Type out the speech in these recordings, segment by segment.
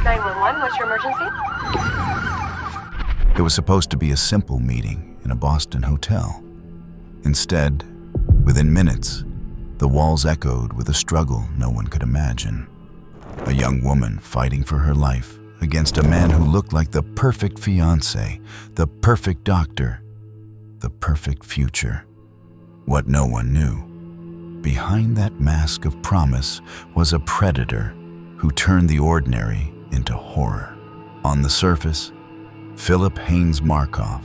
911, what's your emergency? It was supposed to be a simple meeting in a Boston hotel. Instead, within minutes, the walls echoed with a struggle no one could imagine. A young woman fighting for her life against a man who looked like the perfect fiancé, the perfect doctor, the perfect future. What no one knew, behind that mask of promise was a predator who turned the ordinary into horror. On the surface, Philip Markoff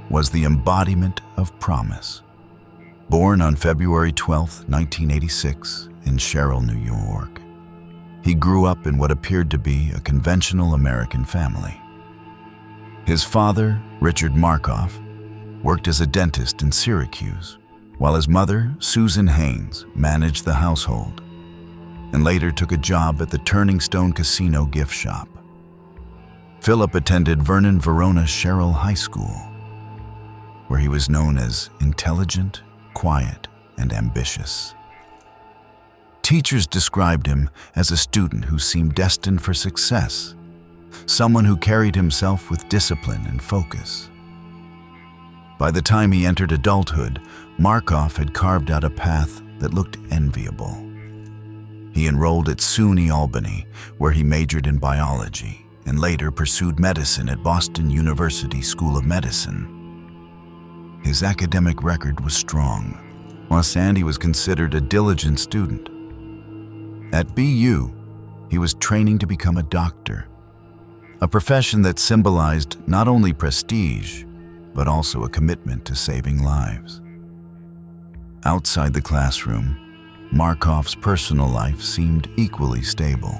was the embodiment of promise. Born on February 12, 1986, in Sherrill, New York, he grew up in what appeared to be a conventional American family. His father, Richard Markoff, worked as a dentist in Syracuse, while his mother, Susan Haynes, managed the household and later took a job at the Turning Stone Casino gift shop. Philip attended Vernon Verona Sherrill High School, where he was known as intelligent, quiet, and ambitious. Teachers described him as a student who seemed destined for success, someone who carried himself with discipline and focus. By the time he entered adulthood, Markoff had carved out a path that looked enviable. He enrolled at SUNY Albany, where he majored in biology, and later pursued medicine at Boston University School of Medicine. His academic record was strong, and he was considered a diligent student. At BU, he was training to become a doctor, a profession that symbolized not only prestige, but also a commitment to saving lives. Outside the classroom, Markoff's personal life seemed equally stable.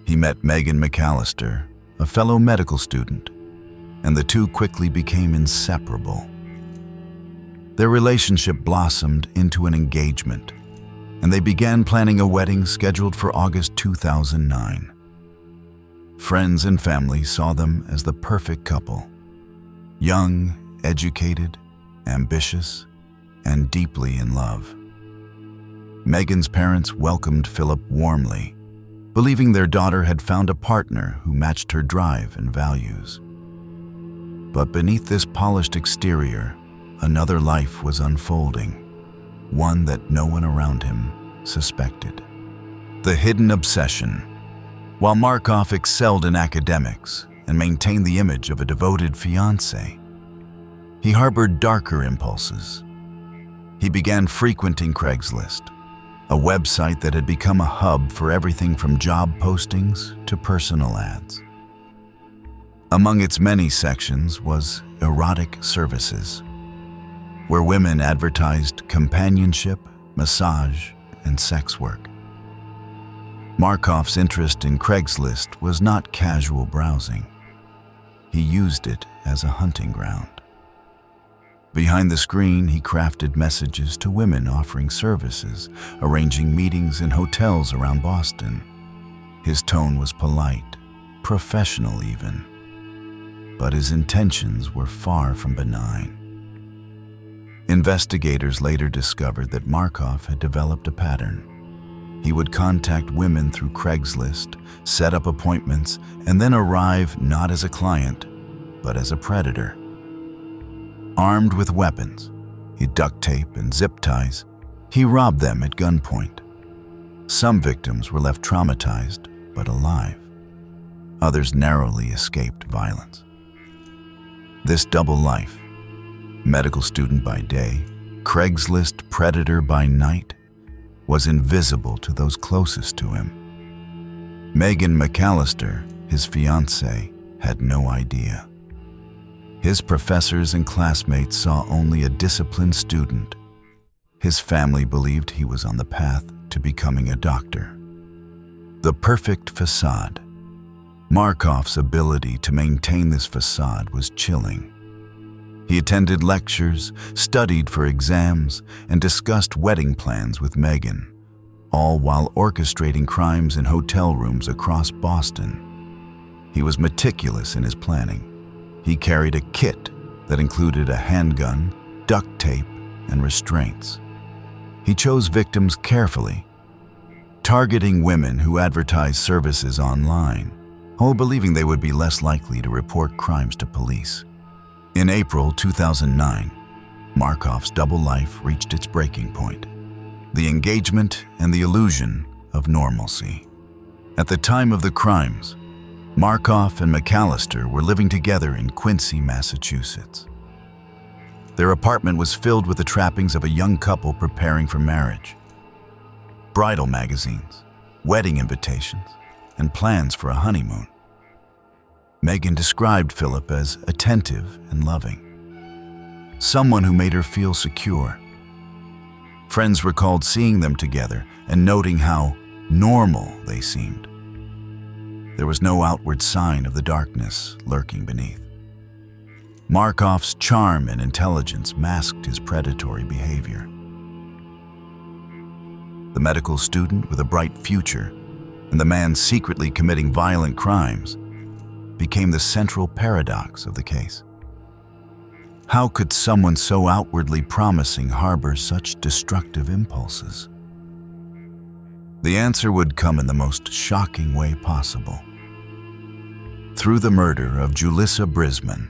He met Megan McAllister, a fellow medical student, and the two quickly became inseparable. Their relationship blossomed into an engagement, and they began planning a wedding scheduled for August 2009. Friends and family saw them as the perfect couple, young, educated, ambitious, and deeply in love. Megan's parents welcomed Philip warmly, believing their daughter had found a partner who matched her drive and values. But beneath this polished exterior, another life was unfolding, one that no one around him suspected. The hidden obsession. While Markoff excelled in academics and maintained the image of a devoted fiancé, he harbored darker impulses. He began frequenting Craigslist, a website that had become a hub for everything from job postings to personal ads. Among its many sections was erotic services, where women advertised companionship, massage, and sex work. Markoff's interest in Craigslist was not casual browsing. He used it as a hunting ground. Behind the screen, he crafted messages to women offering services, arranging meetings in hotels around Boston. His tone was polite, professional even, but his intentions were far from benign. Investigators later discovered that Markoff had developed a pattern. He would contact women through Craigslist, set up appointments, and then arrive not as a client, but as a predator. Armed with weapons, duct tape and zip ties, he robbed them at gunpoint. Some victims were left traumatized, but alive. Others narrowly escaped violence. This double life, medical student by day, Craigslist predator by night, was invisible to those closest to him. Megan McAllister, his fiancée, had no idea. His professors and classmates saw only a disciplined student. His family believed he was on the path to becoming a doctor. The perfect facade. Markoff's ability to maintain this facade was chilling. He attended lectures, studied for exams, and discussed wedding plans with Megan, all while orchestrating crimes in hotel rooms across Boston. He was meticulous in his planning. He carried a kit that included a handgun, duct tape, and restraints. He chose victims carefully, targeting women who advertised services online all believing they would be less likely to report crimes to police. In April 2009, Markoff's double life reached its breaking point: the engagement and the illusion of normalcy. At the time of the crimes, Markoff and McAllister were living together in Quincy, Massachusetts. Their apartment was filled with the trappings of a young couple preparing for marriage: bridal magazines, wedding invitations, and plans for a honeymoon. Megan described Philip as attentive and loving, someone who made her feel secure. Friends recalled seeing them together and noting how normal they seemed. There was no outward sign of the darkness lurking beneath. Markoff's charm and intelligence masked his predatory behavior. The medical student with a bright future and the man secretly committing violent crimes became the central paradox of the case. How could someone so outwardly promising harbor such destructive impulses? The answer would come in the most shocking way possible: through the murder of Julissa Brisman,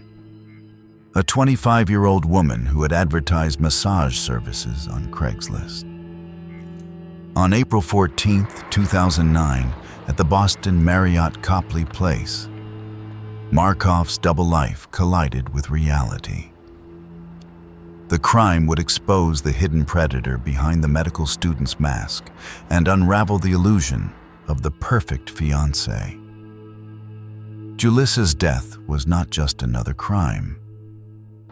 a 25-year-old woman who had advertised massage services on Craigslist. On April 14, 2009, at the Boston Marriott Copley Place, Markoff's double life collided with reality. The crime would expose the hidden predator behind the medical student's mask and unravel the illusion of the perfect fiancé. Julissa's death was not just another crime.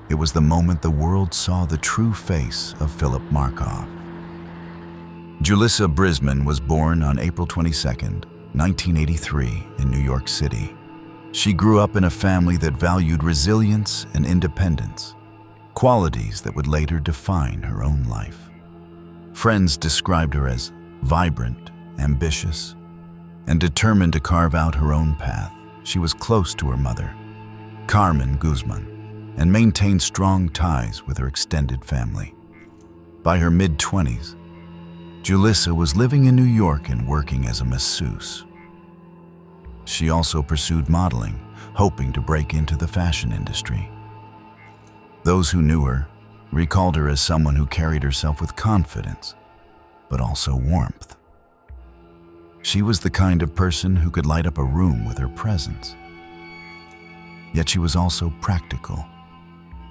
It was the moment the world saw the true face of Philip Markoff. Julissa Brisman was born on April 22, 1983, in New York City. She grew up in a family that valued resilience and independence, qualities that would later define her own life. Friends described her as vibrant, ambitious, and determined to carve out her own path. She was close to her mother, Carmen Guzman, and maintained strong ties with her extended family. By her mid-20s, Julissa was living in New York and working as a masseuse. She also pursued modeling, hoping to break into the fashion industry. Those who knew her recalled her as someone who carried herself with confidence, but also warmth. She was the kind of person who could light up a room with her presence. Yet she was also practical,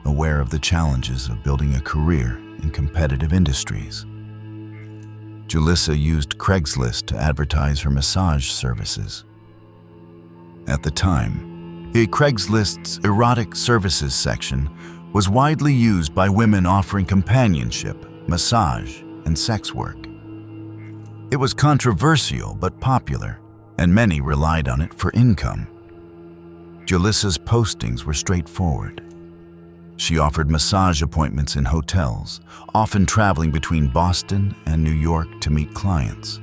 aware of the challenges of building a career in competitive industries. Julissa used Craigslist to advertise her massage services. At the time, Craigslist's erotic services section was widely used by women offering companionship, massage, and sex work. It was controversial but popular, and many relied on it for income. Julissa's postings were straightforward. She offered massage appointments in hotels, often traveling between Boston and New York to meet clients.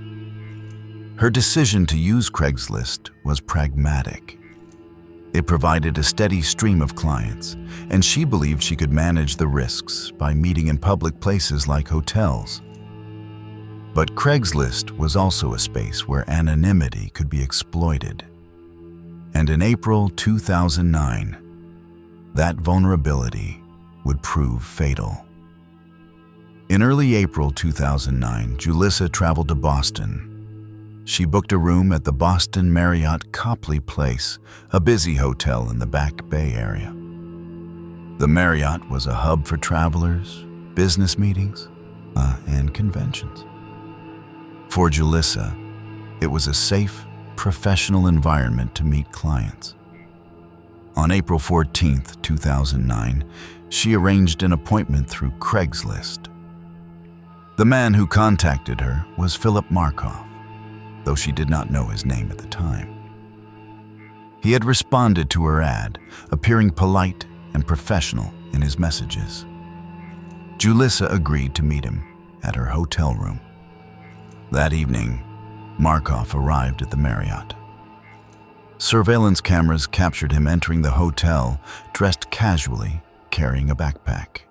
Her decision to use Craigslist was pragmatic. It provided a steady stream of clients, and she believed she could manage the risks by meeting in public places like hotels. But Craigslist was also a space where anonymity could be exploited. And in April 2009, that vulnerability would prove fatal. In early April 2009, Julissa traveled to Boston. She booked a room at the Boston Marriott Copley Place, a busy hotel in the Back Bay area. The Marriott was a hub for travelers, business meetings, and conventions. For Julissa, it was a safe, professional environment to meet clients. On April 14, 2009, she arranged an appointment through Craigslist. The man who contacted her was Philip Markoff, though she did not know his name at the time. He had responded to her ad, appearing polite and professional in his messages. Julissa agreed to meet him at her hotel room. That evening, Markoff arrived at the Marriott. Surveillance cameras captured him entering the hotel, dressed casually, carrying a backpack.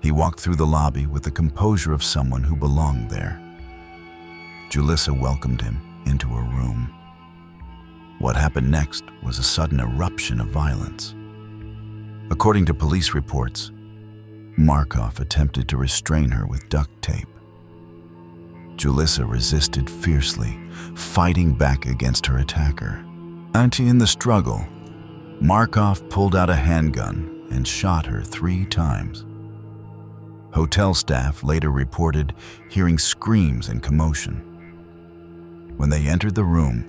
He walked through the lobby with the composure of someone who belonged there. Julissa welcomed him into her room. What happened next was a sudden eruption of violence. According to police reports, Markoff attempted to restrain her with duct tape. Julissa resisted fiercely, fighting back against her attacker. In the struggle, Markoff pulled out a handgun and shot her 3 times. Hotel staff later reported hearing screams and commotion. When they entered the room,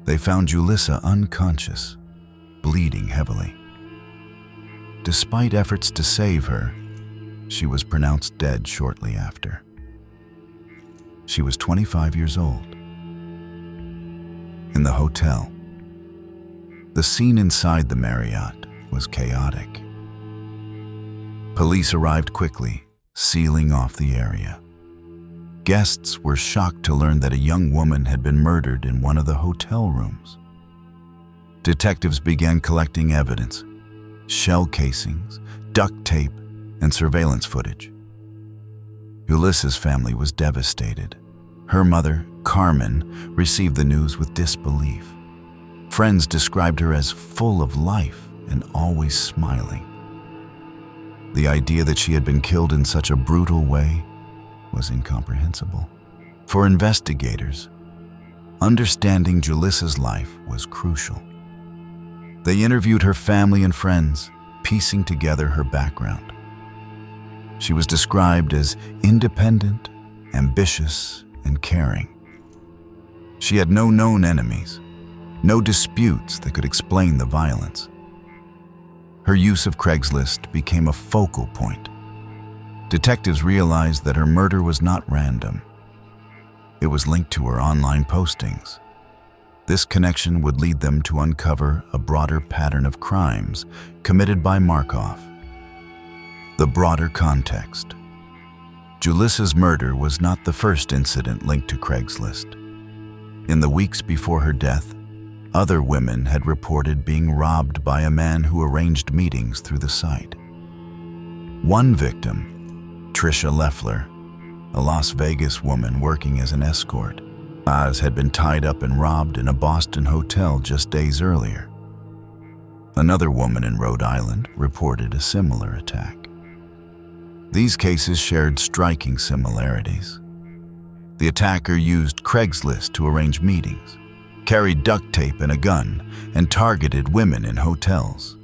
they found Julissa unconscious, bleeding heavily. Despite efforts to save her, she was pronounced dead shortly after. She was 25 years old. In the hotel, the scene inside the Marriott was chaotic. Police arrived quickly, sealing off the area. Guests were shocked to learn that a young woman had been murdered in one of the hotel rooms. Detectives began collecting evidence: shell casings, duct tape, and surveillance footage. Ulissa's family was devastated. Her mother, Carmen, received the news with disbelief. Friends described her as full of life and always smiling. The idea that she had been killed in such a brutal way was incomprehensible. For investigators, understanding Julissa's life was crucial. They interviewed her family and friends, piecing together her background. She was described as independent, ambitious, and caring. She had no known enemies, no disputes that could explain the violence. Her use of Craigslist became a focal point. Detectives realized that her murder was not random. It was linked to her online postings. This connection would lead them to uncover a broader pattern of crimes committed by Markoff. The broader context. Julissa's murder was not the first incident linked to Craigslist. In the weeks before her death, other women had reported being robbed by a man who arranged meetings through the site. One victim, Tricia Leffler, a Las Vegas woman working as an escort, had been tied up and robbed in a Boston hotel just days earlier. Another woman in Rhode Island reported a similar attack. These cases shared striking similarities. The attacker used Craigslist to arrange meetings, carried duct tape and a gun, and targeted women in hotels.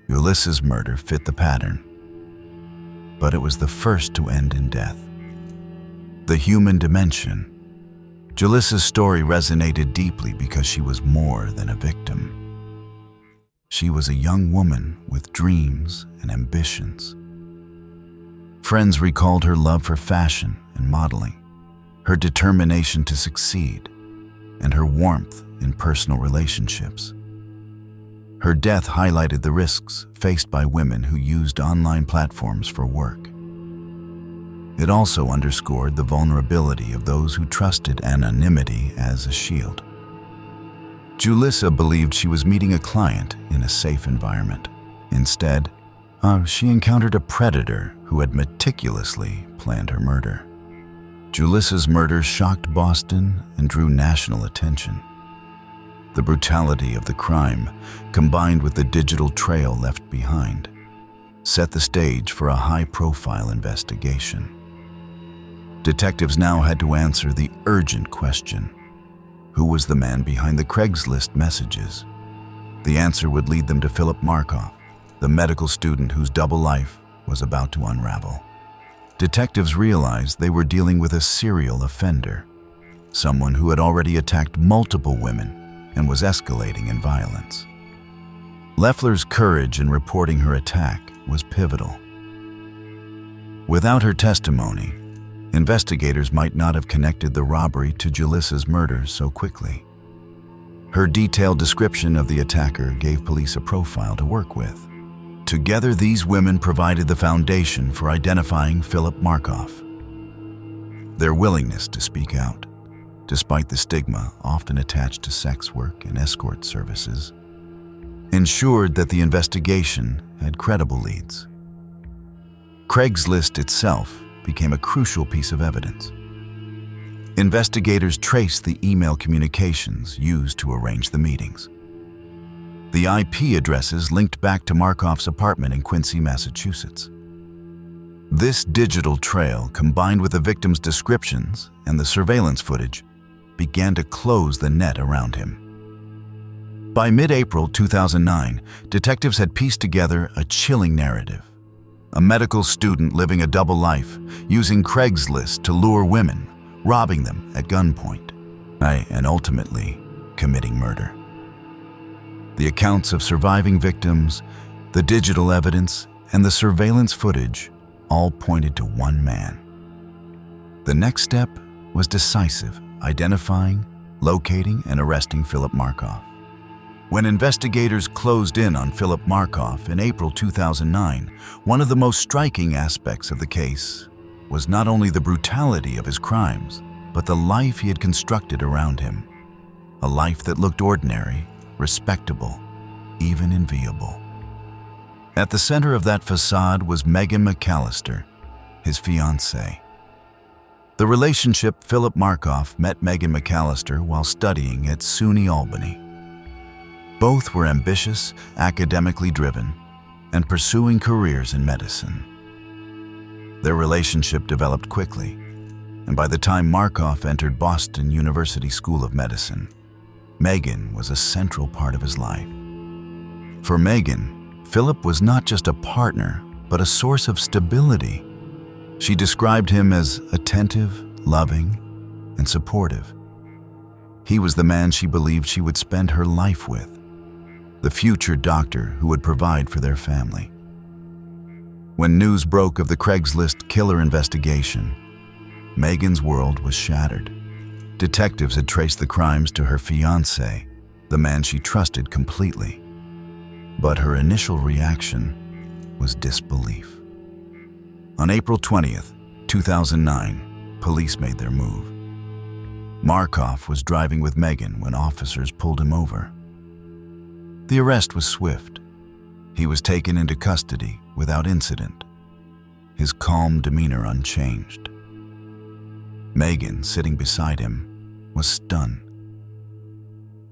Ulissa's murder fit the pattern, but it was the first to end in death. The human dimension. Julissa's story resonated deeply because she was more than a victim. She was a young woman with dreams and ambitions. Friends recalled her love for fashion and modeling, her determination to succeed, and her warmth in personal relationships. Her death highlighted the risks faced by women who used online platforms for work. It also underscored the vulnerability of those who trusted anonymity as a shield. Julissa believed she was meeting a client in a safe environment. Instead, she encountered a predator who had meticulously planned her murder. Julissa's murder shocked Boston and drew national attention. The brutality of the crime, combined with the digital trail left behind, set the stage for a high-profile investigation. Detectives now had to answer the urgent question: who was the man behind the Craigslist messages? The answer would lead them to Philip Markoff, the medical student whose double life was about to unravel. Detectives realized they were dealing with a serial offender, someone who had already attacked multiple women and was escalating in violence. Leffler's courage in reporting her attack was pivotal. Without her testimony, investigators might not have connected the robbery to Julissa's murder so quickly. Her detailed description of the attacker gave police a profile to work with. Together, these women provided the foundation for identifying Philip Markoff. Their willingness to speak out, despite the stigma often attached to sex work and escort services, ensured that the investigation had credible leads. Craigslist itself became a crucial piece of evidence. Investigators traced the email communications used to arrange the meetings. The IP addresses linked back to Markoff's apartment in Quincy, Massachusetts. This digital trail, combined with the victim's descriptions and the surveillance footage, began to close the net around him. By mid-April 2009, detectives had pieced together a chilling narrative. A medical student living a double life, using Craigslist to lure women, robbing them at gunpoint, and ultimately committing murder. The accounts of surviving victims, the digital evidence, and the surveillance footage all pointed to one man. The next step was decisive, identifying, locating, and arresting Philip Markoff. When investigators closed in on Philip Markoff in April 2009, one of the most striking aspects of the case was not only the brutality of his crimes, but the life he had constructed around him. A life that looked ordinary, respectable, even enviable. At the center of that facade was Megan McAllister, his fiancée. The relationship Philip Markoff met Megan McAllister while studying at SUNY Albany. Both were ambitious, academically driven, and pursuing careers in medicine. Their relationship developed quickly, and by the time Markoff entered Boston University School of Medicine, Megan was a central part of his life. For Megan, Philip was not just a partner, but a source of stability. She described him as attentive, loving, and supportive. He was the man she believed she would spend her life with, the future doctor who would provide for their family. When news broke of the Craigslist Killer investigation, Megan's world was shattered. Detectives had traced the crimes to her fiancé, the man she trusted completely. But her initial reaction was disbelief. On April 20th, 2009, police made their move. Markoff was driving with Megan when officers pulled him over. The arrest was swift. He was taken into custody without incident, his calm demeanor unchanged. Megan, sitting beside him, was stunned.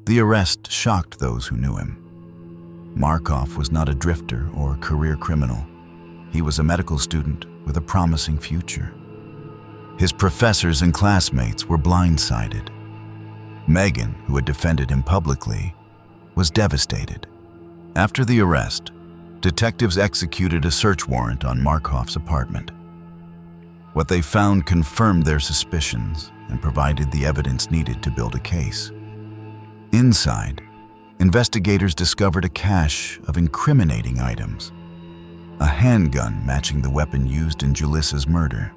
The arrest shocked those who knew him. Markoff was not a drifter or a career criminal. He was a medical student with a promising future. His professors and classmates were blindsided. Megan, who had defended him publicly, was devastated. After the arrest, detectives executed a search warrant on Markoff's apartment. What they found confirmed their suspicions and provided the evidence needed to build a case. Inside, investigators discovered a cache of incriminating items. A handgun matching the weapon used in Julissa's murder.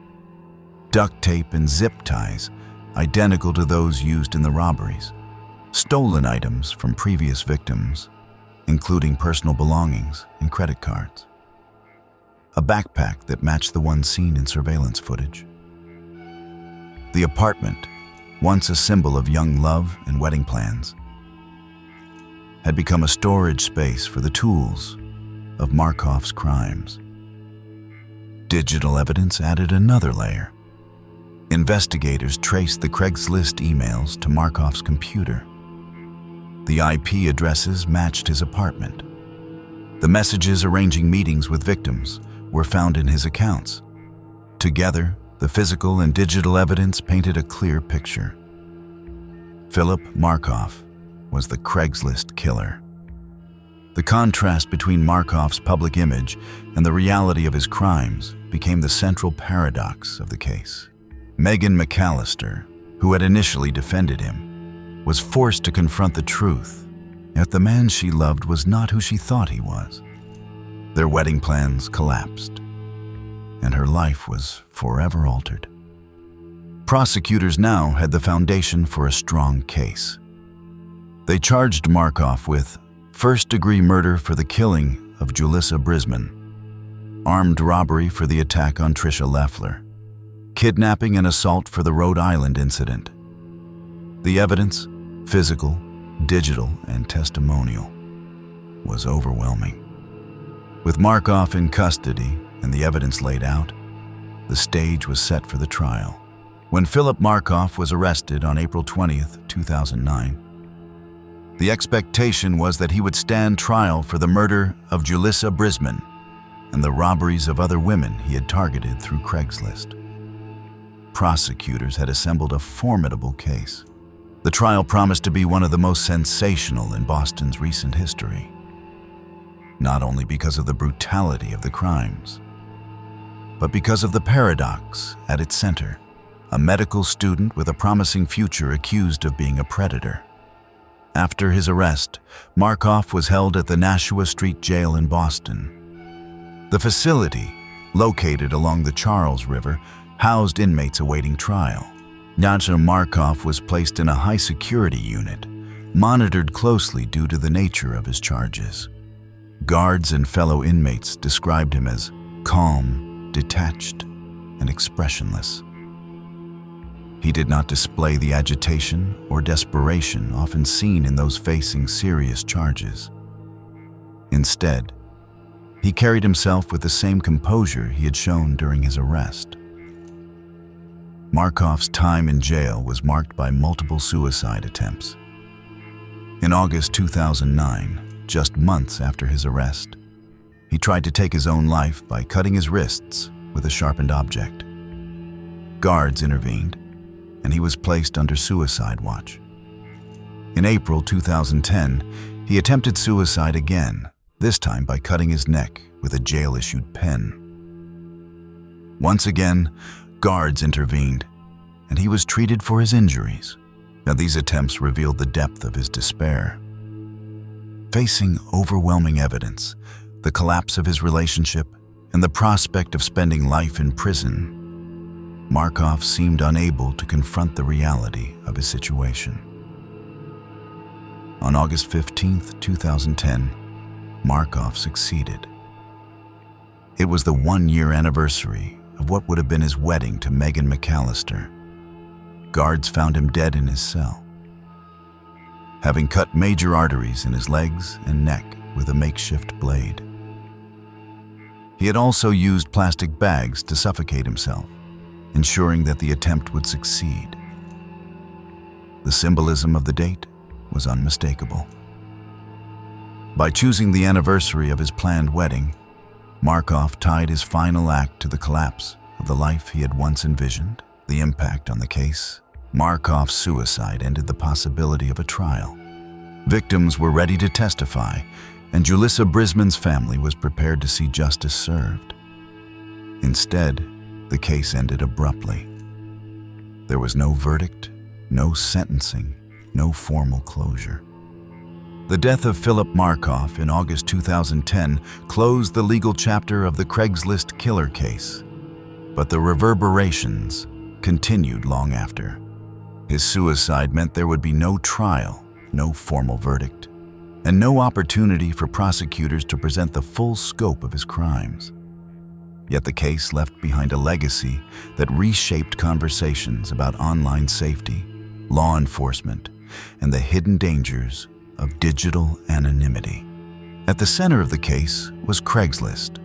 Duct tape and zip ties identical to those used in the robberies. Stolen items from previous victims, including personal belongings and credit cards. A backpack that matched the one seen in surveillance footage. The apartment, once a symbol of young love and wedding plans, had become a storage space for the tools of Markoff's crimes. Digital evidence added another layer. Investigators traced the Craigslist emails to Markoff's computer. The IP addresses matched his apartment. The messages arranging meetings with victims were found in his accounts. Together, the physical and digital evidence painted a clear picture. Philip Markoff was the Craigslist killer. The contrast between Markoff's public image and the reality of his crimes became the central paradox of the case. Megan McAllister, who had initially defended him, was forced to confront the truth, yet the man she loved was not who she thought he was. Their wedding plans collapsed, and her life was forever altered. Prosecutors now had the foundation for a strong case. They charged Markoff with first-degree murder for the killing of Julissa Brisman, armed robbery for the attack on Tricia Leffler, kidnapping and assault for the Rhode Island incident. The evidence, physical, digital, and testimonial, was overwhelming. With Markoff in custody and the evidence laid out, the stage was set for the trial. When Philip Markoff was arrested on April 20th, 2009, the expectation was that he would stand trial for the murder of Julissa Brisman and the robberies of other women he had targeted through Craigslist. Prosecutors had assembled a formidable case. The trial promised to be one of the most sensational in Boston's recent history, not only because of the brutality of the crimes, but because of the paradox at its center: a medical student with a promising future accused of being a predator. After his arrest, Markoff was held at the Nashua Street Jail in Boston. The facility, located along the Charles River, housed inmates awaiting trial. Markoff was placed in a high-security unit, monitored closely due to the nature of his charges. Guards and fellow inmates described him as calm, detached, and expressionless. He did not display the agitation or desperation often seen in those facing serious charges. Instead, he carried himself with the same composure he had shown during his arrest. Markoff's time in jail was marked by multiple suicide attempts. In August 2009, just months after his arrest, he tried to take his own life by cutting his wrists with a sharpened object. Guards intervened, and he was placed under suicide watch. In April 2010, he attempted suicide again, this time by cutting his neck with a jail-issued pen. Once again, guards intervened, and he was treated for his injuries. Now, these attempts revealed the depth of his despair. Facing overwhelming evidence, the collapse of his relationship, and the prospect of spending life in prison, Markoff seemed unable to confront the reality of his situation. On August 15, 2010, Markoff succeeded. It was the one-year anniversary of what would have been his wedding to Megan McAllister. Guards found him dead in his cell, having cut major arteries in his legs and neck with a makeshift blade. He had also used plastic bags to suffocate himself, ensuring that the attempt would succeed. The symbolism of the date was unmistakable. By choosing the anniversary of his planned wedding, Markoff tied his final act to the collapse of the life he had once envisioned. The impact on the case: Markoff's suicide ended the possibility of a trial. Victims were ready to testify, and Julissa Brisman's family was prepared to see justice served. Instead, the case ended abruptly. There was no verdict, no sentencing, no formal closure. The death of Philip Markoff in August 2010 closed the legal chapter of the Craigslist Killer case, but the reverberations continued long after. His suicide meant there would be no trial, no formal verdict, and no opportunity for prosecutors to present the full scope of his crimes. Yet the case left behind a legacy that reshaped conversations about online safety, law enforcement, and the hidden dangers of digital anonymity. At the center of the case was Craigslist,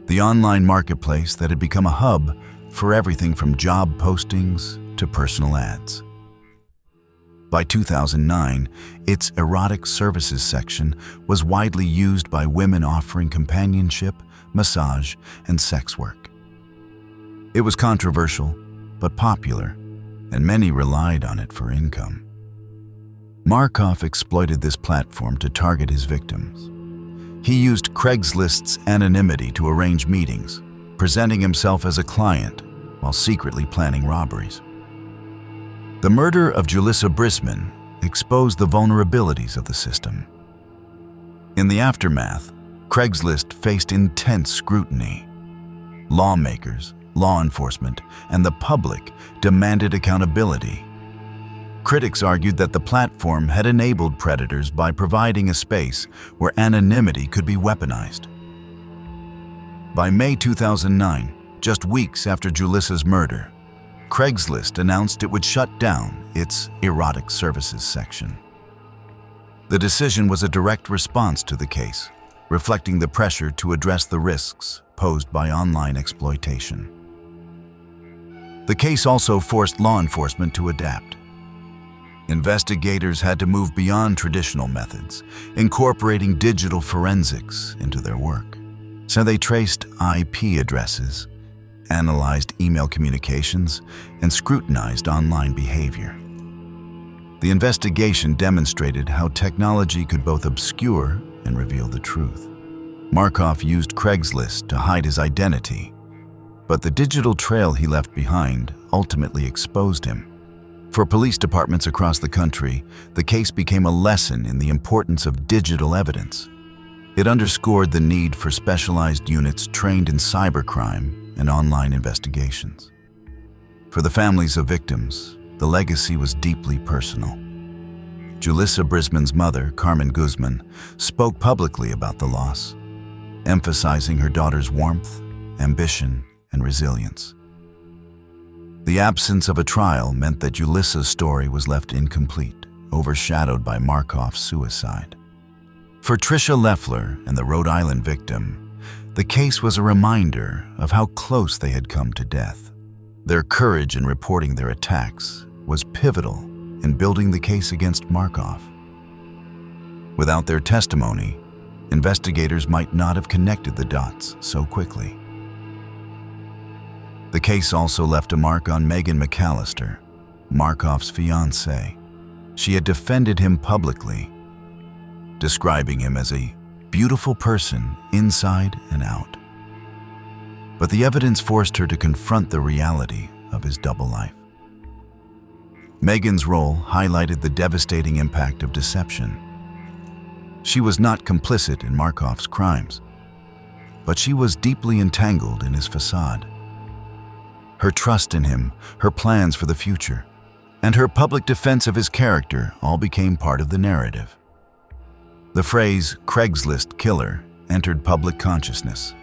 the online marketplace that had become a hub for everything from job postings to personal ads. By 2009, its erotic services section was widely used by women offering companionship, massage, and sex work. It was controversial, but popular, and many relied on it for income. Markoff exploited this platform to target his victims. He used Craigslist's anonymity to arrange meetings, presenting himself as a client while secretly planning robberies. The murder of Julissa Brisman exposed the vulnerabilities of the system. In the aftermath, Craigslist faced intense scrutiny. Lawmakers, law enforcement, and the public demanded accountability. Critics argued that the platform had enabled predators by providing a space where anonymity could be weaponized. By May 2009, just weeks after Julissa's murder, Craigslist announced it would shut down its erotic services section. The decision was a direct response to the case, reflecting the pressure to address the risks posed by online exploitation. The case also forced law enforcement to adapt. Investigators had to move beyond traditional methods, incorporating digital forensics into their work. So they traced IP addresses, analyzed email communications, and scrutinized online behavior. The investigation demonstrated how technology could both obscure and reveal the truth. Markoff used Craigslist to hide his identity, but the digital trail he left behind ultimately exposed him. For police departments across the country, the case became a lesson in the importance of digital evidence. It underscored the need for specialized units trained in cybercrime and online investigations. For the families of victims, the legacy was deeply personal. Julissa Brisman's mother, Carmen Guzman, spoke publicly about the loss, emphasizing her daughter's warmth, ambition, and resilience. The absence of a trial meant that Julissa's story was left incomplete, overshadowed by Markoff's suicide. For Tricia Leffler and the Rhode Island victim, the case was a reminder of how close they had come to death. Their courage in reporting their attacks was pivotal in building the case against Markoff. Without their testimony, investigators might not have connected the dots so quickly. The case also left a mark on Megan McAllister, Markoff's fiancée. She had defended him publicly, describing him as a beautiful person inside and out. But the evidence forced her to confront the reality of his double life. Megan's role highlighted the devastating impact of deception. She was not complicit in Markoff's crimes, but she was deeply entangled in his facade. Her trust in him, her plans for the future, and her public defense of his character all became part of the narrative. The phrase Craigslist Killer entered public consciousness,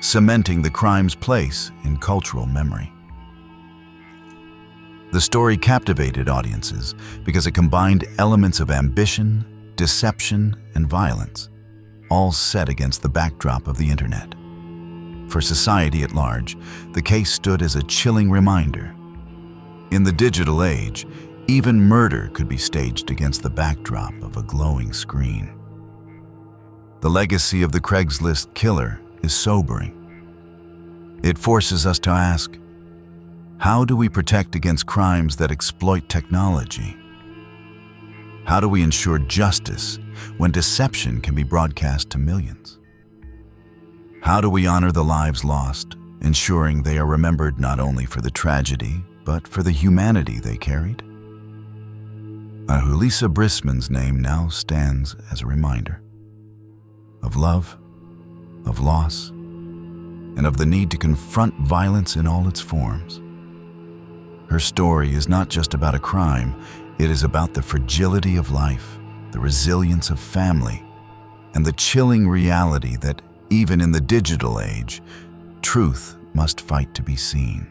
cementing the crime's place in cultural memory. The story captivated audiences because it combined elements of ambition, deception, and violence, all set against the backdrop of the internet. For society at large, the case stood as a chilling reminder. In the digital age, even murder could be staged against the backdrop of a glowing screen. The legacy of the Craigslist Killer is sobering. It forces us to ask, how do we protect against crimes that exploit technology? How do we ensure justice when deception can be broadcast to millions? How do we honor the lives lost, ensuring they are remembered not only for the tragedy, but for the humanity they carried? Julissa Brisman's name now stands as a reminder of love, of loss, and of the need to confront violence in all its forms. Her story is not just about a crime, it is about the fragility of life, the resilience of family, and the chilling reality that even in the digital age, truth must fight to be seen.